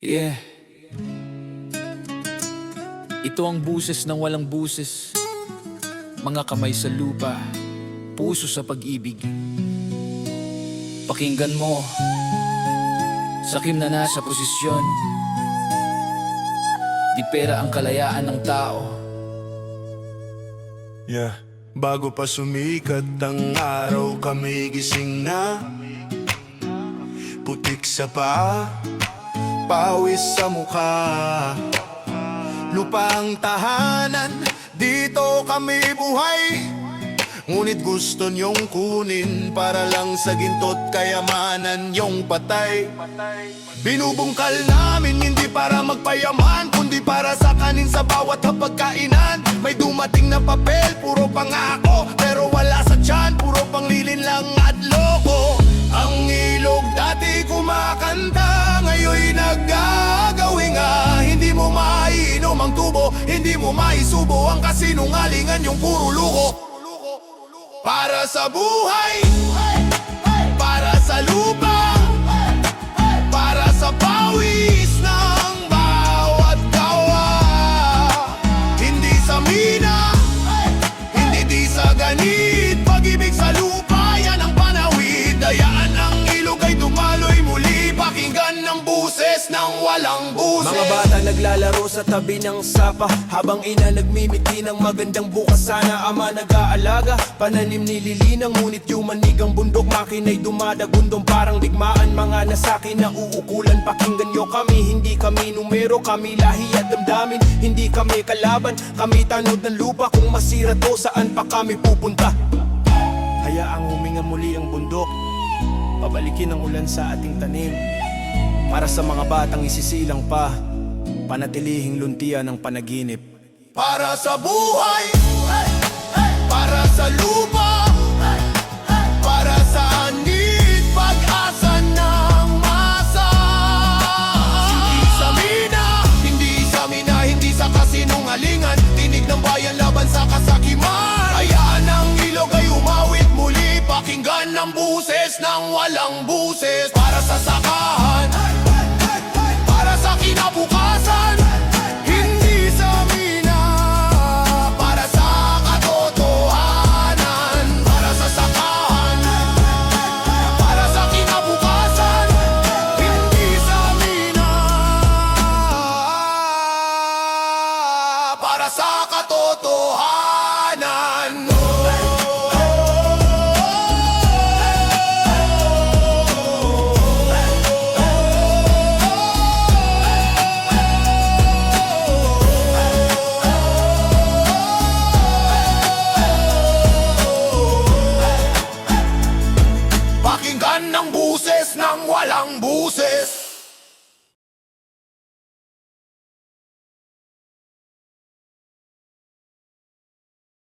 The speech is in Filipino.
Yeah. Ito ang buses ng walang buses. Mga kamay sa lupa, puso sa pag-ibig. Pakinggan mo, sakim na nasa posisyon. Di pera ang kalayaan ng tao. Yeah. Bago pa sumikat ang araw, kami gising na. Putik sa paa, pawis sa mukha. Lupa ang tahanan, dito kami buhay. Ngunit gusto niyong kunin para lang sa ginto't kayamanan yung patay. Binubungkal namin hindi para magpayaman, kundi para sa kanin sa bawat hapagkainan. May dumating na papel, puro pangako, pero wala sa tiyan, puro panglilin lang at loko. Ang ilog dati kumakanta, ngayon'y naggagawing hindi mo maiinom ang tubo, hindi mo maisubo ang kasinungalingan yung puro luko. Para sa buhay, para sa lupa, para sa pawis ng bawat gawa. Hindi sa mina, hindi di sa ganit, pag-ibig sa lupa, yan ang panawid. Dayaan ang ilog ay dumaloy muli, pakinggan ng buses ng walang buses. Mga bata naglalaro sa tabi ng sapa, habang ina nagmimiti ng magandang bukas. Sana ama nag-aalaga, pananim nililinang, ngunit yung manigang bundok, makina'y dumadagundong parang digmaan. Mga nasakin na uukulan, pakinggan nyo kami. Hindi kami numero, kami lahi at damdamin. Hindi kami kalaban, kami tanod ng lupa. Kung masira to, saan pa kami pupunta? Hayaang huminga muli ang bundok, pabalikin ang ulan sa ating tanim. Para sa mga batang isisilang pa, panatilihing luntian ng panaginip. Para sa buhay, para sa lupa, para sa anit, pag-asa ng masa. Hindi sa mina, hindi sa mina, hindi sa kasinungalingan, tinig ng bayan laban sa kasakiman. Hayaan ang ilog ay umawit muli, pakinggan ng buses ng walang buses. Para sa sakahan, para sa kinabukasan, hindi sa mina, para sa katotohanan. Para sa sakahan, para sa kinabukasan, hindi sa mina, para sa katotohanan. Pakinggan ng buses ng walang buses.